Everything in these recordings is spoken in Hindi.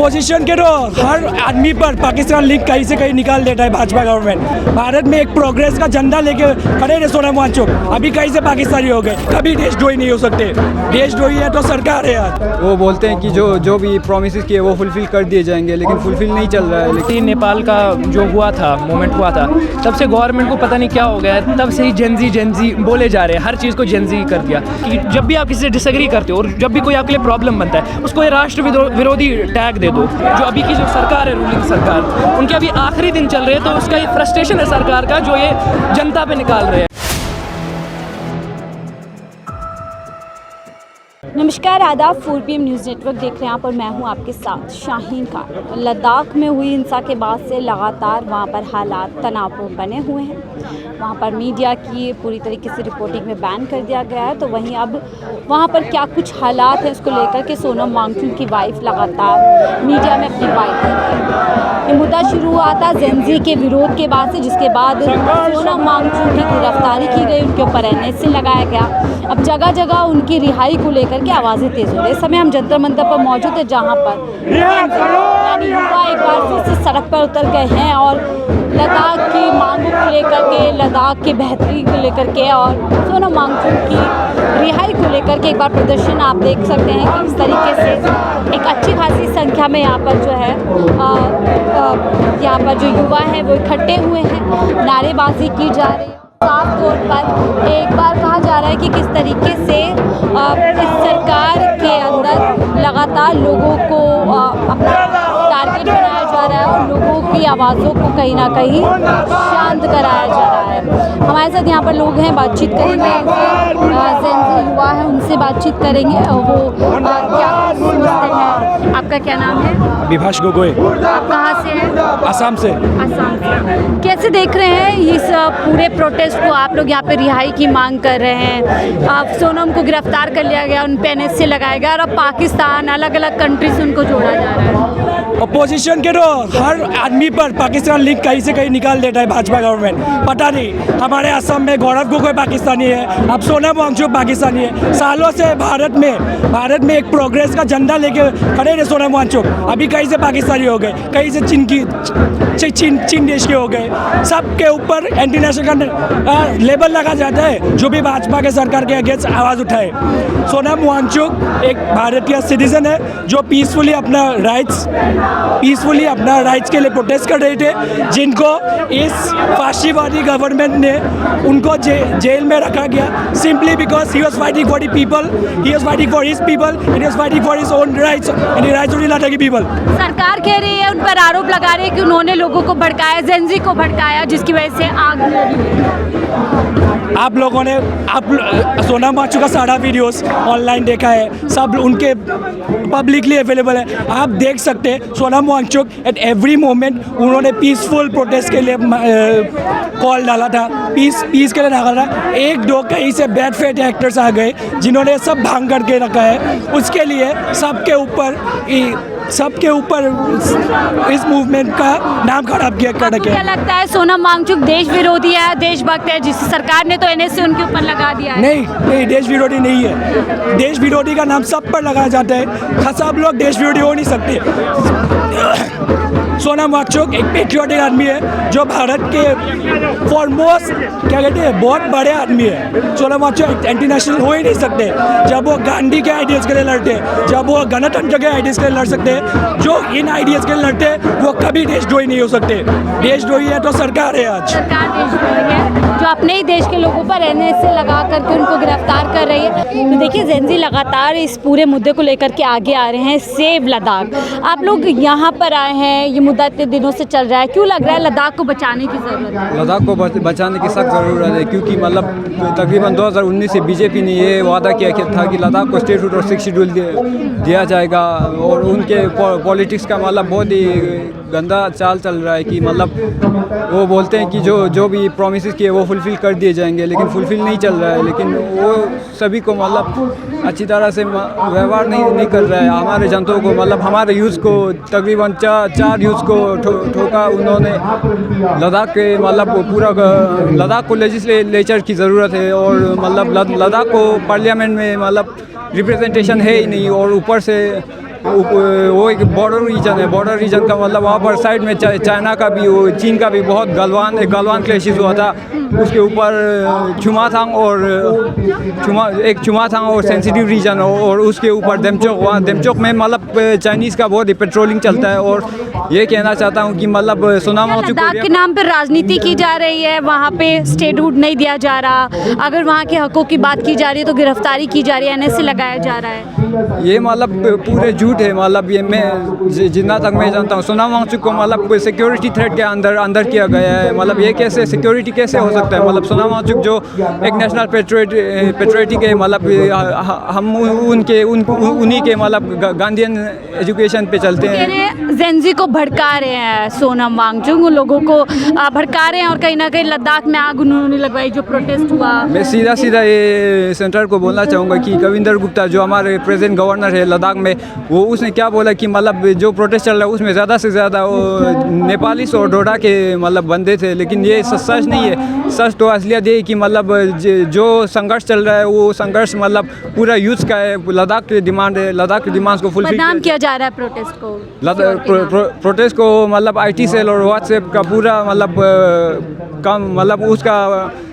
अपोजिशन के तो हर आदमी पर पाकिस्तान लीग कहीं से कहीं निकाल देता है भाजपा गवर्नमेंट। भारत में एक प्रोग्रेस का झंडा लेके खड़े रहे सोनम वांगचुक, अभी कहीं से पाकिस्तानी हो गए। कभी देशद्रोही नहीं हो सकते, देशद्रोही है तो सरकार है यार। वो बोलते हैं कि जो भी प्रॉमिस किए वो फुलफिल कर दिए जाएंगे, लेकिन फुलफिल नहीं चल रहा है। लेकिन नेपाल का जो हुआ था मोमेंट हुआ था, तब से गवर्नमेंट को पता नहीं क्या हो गया है, तब से ही जेनजी बोले जा रहे हैं, हर चीज़ को जेनजी कर दिया। कि जब भी आप किसी से डिसएग्री करते हो और जब भी कोई आपके लिए प्रॉब्लम बनता है, उसको ये राष्ट्र विरोधी टैग दे दो। जो अभी की जो सरकार है, रूलिंग सरकार, उनके अभी आखिरी दिन चल रहे हैं, तो उसका ये फ्रस्ट्रेशन है सरकार का, जो ये जनता पे निकाल रहे हैं। नमस्कार, आदाब। 4PM न्यूज़ नेटवर्क देख रहे हैं आप और मैं हूं आपके साथ शाहीन खान। लद्दाख में हुई हिंसा के बाद से लगातार वहां पर हालात तनावपूर्ण बने हुए हैं। वहां पर मीडिया की पूरी तरीके से रिपोर्टिंग में बैन कर दिया गया है। तो वहीं अब वहां पर क्या कुछ हालात हैं, उसको लेकर के सोनम वांगचुक की वाइफ लगातार मीडिया में अपनी बात कर रही है। ये मुद्दा शुरू हुआ था जेनजी के विरोध के बाद से, जिसके बाद सोनम वांगचुक की गिरफ्तारी की गई, उनके ऊपर NSA लगाया गया। अब जगह जगह उनकी रिहाई को लेकर के आवाज़ें तेज़ हो रही। इस समय हम जंतर मंतर पर मौजूद है, जहां पर यानी युवा एक बार फिर से सड़क पर उतर गए हैं और लद्दाख की मांगों को लेकर के, लद्दाख की बेहतरी को लेकर के और सोनम वांगचुक की रिहाई को लेकर के एक बार प्रदर्शन आप देख सकते हैं कि इस तरीके से एक अच्छी खासी संख्या में यहाँ पर जो है यहाँ पर जो युवा हैं वो इकट्ठे हुए हैं, नारेबाजी की जा रही है। साफ तौर पर एक बार कहा जा रहा है कि किस तरीके से इस सरकार के अंदर लगातार लोगों को अपना टारगेट बनाया जा रहा है और लोगों की आवाज़ों को कहीं ना कहीं शांत कराया जा रहा है। हमारे साथ यहाँ पर लोग हैं, बातचीत करेंगे, जेनजी युवा है, उनसे बातचीत करेंगे। वो क्या सोचते हैं। आपका क्या नाम है? विभाष गोगोई। आप कहाँ से हैं? आसाम से। आसाम से। कैसे देख रहे हैं इस पूरे प्रोटेस्ट को? आप लोग यहाँ पे रिहाई की मांग कर रहे हैं, आप सोनम को गिरफ्तार कर लिया गया, उन पे NSA लगाया गया और अब पाकिस्तान अलग अलग कंट्री से उनको जोड़ा जा रहा है। अपोजिशन के तो हर आदमी पर पाकिस्तान लीग कहीं से कहीं निकाल देता है भाजपा गवर्नमेंट। पता नहीं, हमारे असम में गौरव गोगोई पाकिस्तानी है, अब सोनम वांगचुक पाकिस्तानी है। सालों से भारत में एक प्रोग्रेस का झंडा लेके खड़े रहे सोनम वांगचुक, अभी कहीं से पाकिस्तानी हो गए, कहीं से चीन देश के हो गए। सबके ऊपर इंटरनेशनल का लेबल लगा जाता है जो भी भाजपा के सरकार के अगेंस्ट आवाज़ उठाए। सोनम वांगचुक एक भारतीय सिटीजन है जो पीसफुली अपना राइट्स के लिए प्रोटेस्ट कर रहे थे, जिनको इस फाशीवादी गवर्नमेंट ने उनको जेल में रखा गया simply because he was fighting for the people, he was fighting for his people and he was fighting for his own rights and the rights of the Ladakhi people. सरकार कह रही है, उन पर आरोप लगा रही है कि उन्होंने लोगों को भड़काया, जेनजी को भड़काया, जिसकी वजह से आग लगी। आप लोगों ने सोनम वांगचुक का सारा वीडियोस ऑनलाइन देखा है, सब उनके पब्लिकली अवेलेबल है, आप देख सकते हैं। Sonam Wangchuk at every moment उन्होंने पीसफुल प्रोटेस्ट के लिए कॉल डाला था, पीस के लिए डाला था। एक दो कहीं से बैड फेट एक्टर्स आ गए जिन्होंने सब भांग करके रखा है, उसके लिए सबके ऊपर इस मूवमेंट का नाम खराब किया कर रखे। क्या लगता है सोनम वांगचुक देश विरोधी है, देशभक्त है, जिस सरकार ने तो NSA उनके ऊपर लगा दिया है? नहीं, देश विरोधी नहीं है। देश विरोधी का नाम सब पर लगाया जाता है, सब लोग देश विरोधी हो नहीं सकते। सोनम वांगचुक एक पेट्रियोटिक आदमी है जो भारत के फॉरमोस्ट क्या कहते हैं बहुत बड़े आदमी है। सोनम वांगचुक इंटरनेशनल हो ही नहीं सकते। जब वो गांधी के आइडियाज़ के लिए लड़ते, जब वो गणतंत्र के आइडियाज़ के लिए लड़ सकते, जो इन आइडियाज़ के लिए लड़ते, वो कभी देशद्रोही नहीं हो सकते। देशद्रोही है तो सरकार है आज। सरकार देशद्रोही है जो अपने ही देश के लोगों पर NSA लगा करके उनको गिरफ्तार कर रही है। तो देखिए, जेनजी लगातार इस पूरे मुद्दे को लेकर के आगे आ रहे हैं। सेव लद्दाख, आप लोग यहाँ पर आए हैं, ये मुद्दा इतने दिनों से चल रहा है, क्यों लग रहा है लद्दाख को बचाने की ज़रूरत है? लद्दाख को बचाने की सख्त ज़रूरत है, क्योंकि मतलब तकरीबन 2019 से बीजेपी ने ये वादा किया था कि लद्दाख को स्टेटहुड और 6 शेड्यूल दिया जाएगा, और उनके पॉलिटिक्स का मतलब बहुत ही गंदा चाल चल रहा है कि मतलब वो बोलते हैं कि जो भी प्रॉमिस किए वो फुलफ़िल कर दिए जाएंगे, लेकिन फुलफ़िल नहीं चल रहा है। लेकिन वो सभी को मतलब अच्छी तरह से व्यवहार नहीं कर रहा है। हमारे जनता को मतलब हमारे यूथ को तकरीबन 4 यूथ को ठोका उन्होंने। लद्दाख के मतलब पूरा लद्दाख को लेजिस्लेचर की ज़रूरत है, और मतलब लद्दाख को पार्लियामेंट में मतलब रिप्रेजेंटेशन है ही नहीं, और ऊपर से वो एक बॉर्डर रीजन है। बॉर्डर रीजन का मतलब वहाँ पर साइड में चाइना का भी, चीन का भी बहुत गलवान क्लैशेस हुआ था। उसके ऊपर चुमाथांग और सेंसिटिव रीजन और उसके ऊपर देमचोक, वहाँ देमचोक में मतलब चाइनीज़ का बहुत ही पेट्रोलिंग चलता है। और ये कहना चाहता हूँ कि मतलब लद्दाख के नाम पर राजनीति की जा रही है, वहाँ पे स्टेटहुड नहीं दिया जा रहा, अगर वहाँ के हकों की बात की जा रही है तो गिरफ्तारी की जा रही है, NSA लगाया जा रहा है। ये मतलब पूरे झूठ है। मतलब ये मैं जितना तक मैं जानता हूँ, सोनाम वांगचुक को मतलब सिक्योरिटी थ्रेट के अंदर किया गया है। मतलब ये कैसे सिक्योरिटी कैसे हो सकता है? मतलब सोनाम वांगचुक जो एक नेशनल पेट्रियोटिक है, मतलब हम उन्हीं के मतलब गांधीयन एजुकेशन पे चलते हैं। जेंजी को भड़का रहे हैं सोनम वांगचुक, उन लोगों को भड़का रहे हैं और कहीं ना कहीं लद्दाख में आग उन्होंने लगवाई जो प्रोटेस्ट हुआ। मैं सीधा ये सेंटर को बोलना चाहूँगा कि कविंदर गुप्ता जो हमारे प्रेजेंट गवर्नर है लद्दाख में, वो उसने क्या बोला कि मतलब जो प्रोटेस्ट चल रहा है उसमें ज़्यादा से ज़्यादा वो नेपालीस और डोडा के मतलब बंदे थे। लेकिन ये सच नहीं है। सच तो असलियत ये कि मतलब जो संघर्ष चल रहा है वो संघर्ष मतलब पूरा यूथ का है। लद्दाख की डिमांड है, लद्दाख की डिमांड्स को फुलफिल बदनाम किया जा रहा है प्रोटेस्ट को। प्रोटेस्ट को मतलब IT सेल और व्हाट्सएप का पूरा मतलब काम मतलब उसका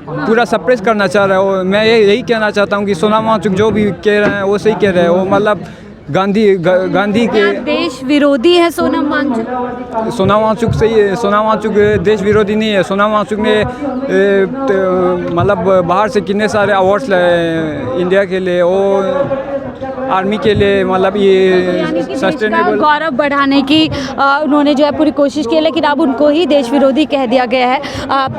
पूरा सप्रेस करना चाह रहा है। और मैं यही कहना चाहता हूँ कि सोनाम वांगचुक जो भी कह रहे हैं वो सही कह रहे हैं। वो मतलब गांधी के देश विरोधी है सोनम वांगचुक। सोनाम वांगचुक सही है। सोनाम वांगचुक देश विरोधी नहीं है। सोनाम वांगचुक ने मतलब बाहर से कितने सारे अवार्ड्स लाए इंडिया के लिए, वो आर्मी के लिए, मतलब ये सस्टेनेबल गौरव बढ़ाने की उन्होंने जो है पूरी कोशिश की, लेकिन अब उनको ही देश विरोधी कह दिया गया है।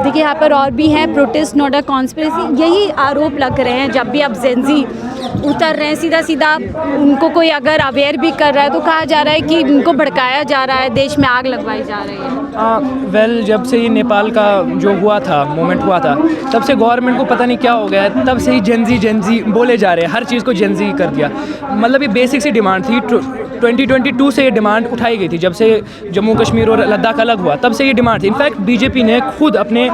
देखिए यहाँ पर और भी हैं, प्रोटेस्ट नॉट अ कॉन्स्पिरेसी, यही आरोप लग रहे हैं। जब भी अब जेंजी उतर रहे हैं सीधा उनको कोई अगर अवेयर भी कर रहा है तो कहा जा रहा है कि उनको भड़काया जा रहा है, देश में आग लगवाई जा रही है। वेल जब से ये नेपाल का जो हुआ था मोमेंट हुआ था, तब से गवर्नमेंट को पता नहीं क्या हो गया है, तब से ही जेंजी बोले जा रहे हैं, हर चीज़ को जेंजी कर दिया। मतलब ये बेसिक सी डिमांड थी। 2022 से ये डिमांड उठाई गई थी, जब से जम्मू कश्मीर और लद्दाख अलग हुआ तब से ये डिमांड थी। इनफैक्ट बीजेपी ने खुद अपने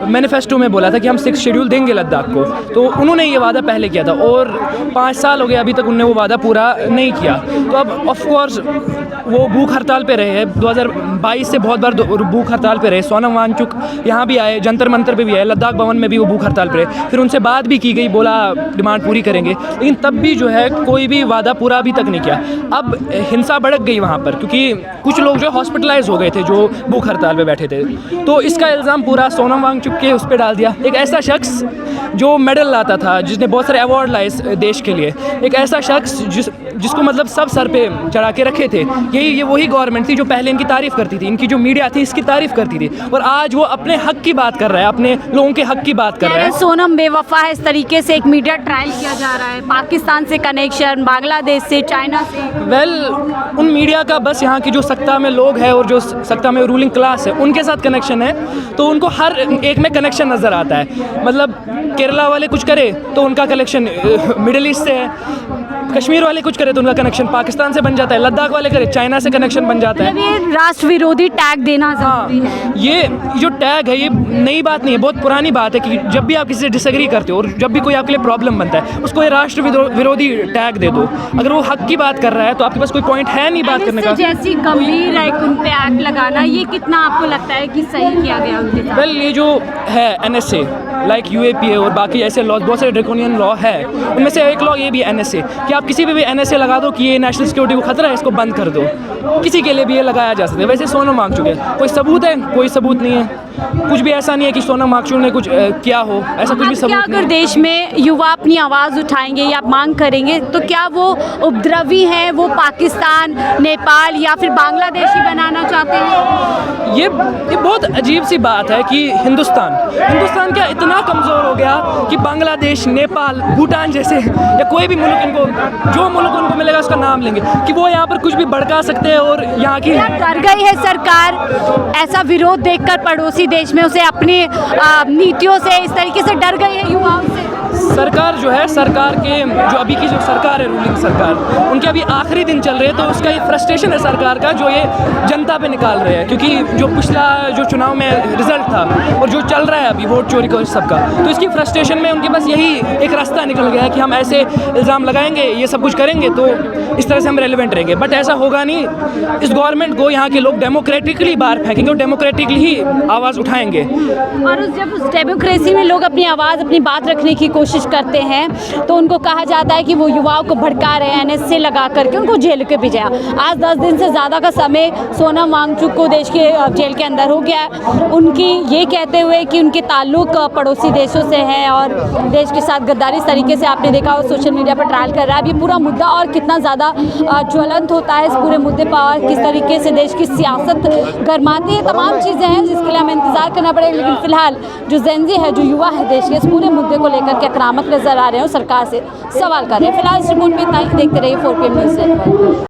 मैनिफेस्टो में बोला था कि हम 6 शेड्यूल देंगे लद्दाख को, तो उन्होंने ये वादा पहले किया था और 5 साल हो गए अभी तक उन्होंने वो वादा पूरा नहीं किया। तो अब ऑफ कोर्स वो भूख हड़ताल पे रहे हैं। 2022 से बहुत बार भूख हड़ताल पे रहे। सोनम वांगचुक यहाँ भी आए, जंतर मंतर पे भी आए, लद्दाख भवन में भी वो भूख हड़ताल पे रहे। फिर उनसे बात भी की गई, बोला डिमांड पूरी करेंगे, लेकिन तब भी जो है कोई भी वादा पूरा अभी तक नहीं किया। अब हिंसा भड़क गई वहाँ पर, क्योंकि कुछ लोग जो हॉस्पिटलाइज हो गए थे जो भूख हड़ताल पे बैठे थे, तो इसका इल्ज़ाम पूरा सोनम वांगचुक के उस पर डाल दिया। एक ऐसा शख्स जो मेडल लाता था, जिसने बहुत सारे अवार्ड लाए देश के लिए, एक ऐसा शख्स जिसको मतलब सब सर पे चढ़ा के रखे थे, ये वही गवर्नमेंट थी जो पहले इनकी तारीफ़ करती थी, इनकी जो मीडिया थी इसकी तारीफ़ करती थी, और आज वो अपने हक की बात कर रहा है, अपने लोगों के हक की बात कर रहा है। सोनम बेवफा है, इस तरीके से एक मीडिया ट्रायल किया जा रहा है, पाकिस्तान से कनेक्शन, बांग्लादेश से, चाइना से। वेल उन मीडिया का बस यहाँ की जो सत्ता में लोग हैं और जो सत्ता में रूलिंग क्लास है उनके साथ कनेक्शन है, तो उनको हर एक में कनेक्शन नज़र आता है। मतलब केरला वाले कुछ करे तो उनका कनेक्शन मिडिल ईस्ट से है, कश्मीर वाले कुछ करे तो उनका कनेक्शन पाकिस्तान से बन जाता है, लद्दाख वाले करे चाइना से कनेक्शन बन जाता है। ये राष्ट्र विरोधी टैग देना जरूरी है। ये जो टैग है ये नई बात नहीं है, बहुत पुरानी बात है कि जब भी आप किसी से डिसएग्री करते हो और जब भी कोई आपके लिए प्रॉब्लम बनता है उसको ये राष्ट्र विरोधी टैग दे दो। अगर वो हक की बात कर रहा है तो आपके पास कोई पॉइंट है नहीं बात करने का। जैसी गंभीर है उन पे एक्ट लगाना, ये कितना आपको लगता है कि सही किया गया उनके साथ? वेल ये जो है NSA लाइक UAPA और बाकी ऐसे लॉ, बहुत सारे ड्रैकोनियन लॉ है, उनमें से एक लॉ ये भी NSA कि आप किसी भी NSA लगा दो कि ये नेशनल सिक्योरिटी को खतरा है, इसको बंद कर दो। किसी के लिए भी ये लगाया जा सकता है। वैसे सोनम वांगचुक है, कोई सबूत है? कोई सबूत नहीं है। कुछ भी ऐसा नहीं है कि सोनम वांगचुक ने कुछ किया हो, ऐसा कुछ भी सबूत नहीं। अगर देश में युवा अपनी आवाज़ उठाएंगे या मांग करेंगे तो क्या वो उपद्रवी हैं, वो पाकिस्तान, नेपाल या फिर बांग्लादेश ही बनाना चाहते हैं? ये बहुत अजीब सी बात है कि हिंदुस्तान क्या इतना कमज़ोर हो गया कि बांग्लादेश, नेपाल, भूटान जैसे या कोई भी मुल्क, इनको जो मुल्क उनको मिलेगा उसका नाम लेंगे कि वो यहाँ पर कुछ भी भड़का सकते हैं। और यहाँ की डर गई है सरकार ऐसा विरोध देखकर, पड़ोसी देश में उसे अपनी नीतियों से इस तरीके से डर गई है युवाओं से? सरकार जो है, सरकार के जो अभी की जो सरकार है, रूलिंग सरकार, उनके अभी आखिरी दिन चल रहे हैं, तो उसका एक फ्रस्ट्रेशन है सरकार का, जो ये जनता पे निकाल रहे हैं। क्योंकि जो पिछला जो चुनाव में रिजल्ट था और जो चल रहा है अभी वोट चोरी का सबका, तो इसकी फ्रस्ट्रेशन में उनके पास यही एक रास्ता निकल गया है कि हम ऐसे इल्ज़ाम लगाएंगे, ये सब कुछ करेंगे, तो इस तरह से हम रेलिवेंट रहेंगे। बट ऐसा होगा नहीं। इस गवर्नमेंट को यहाँ के लोग डेमोक्रेटिकली बाहर फेंकेंगे और डेमोक्रेटिकली ही आवाज़ उठाएंगे। और जब उस डेमोक्रेसी में लोग अपनी आवाज़, अपनी बात रखने की कोशिश करते हैं, तो उनको कहा जाता है कि वो युवाओं को भड़का रहे हैं, NSA लगा करके उनको जेल के भेजा। आज 10 दिन से ज़्यादा का समय सोनम वांगचुक को देश के जेल के अंदर हो गया है, उनकी ये कहते हुए कि उनके ताल्लुक पड़ोसी देशों से हैं और देश के साथ गद्दारी इस तरीके से आपने देखा और सोशल मीडिया पर ट्रायल कर रहा है। अब ये पूरा मुद्दा और कितना ज़्यादा ज्वलंत होता है इस पूरे मुद्दे पर, किस तरीके से देश की सियासत गरमाती है, तमाम चीज़ें हैं जिसके लिए हमें इंतज़ार करना पड़ेगा। लेकिन फिलहाल जो जेनजी है, जो युवा है देश के, इस पूरे मुद्दे को लेकर के आक्रामक नजर आ रहे हैं और सरकार से सवाल कर रहे हैं। फिलहाल इस रिपोर्ट में इतना ही। देखते रहिए 4PM न्यूज़ नेटवर्क।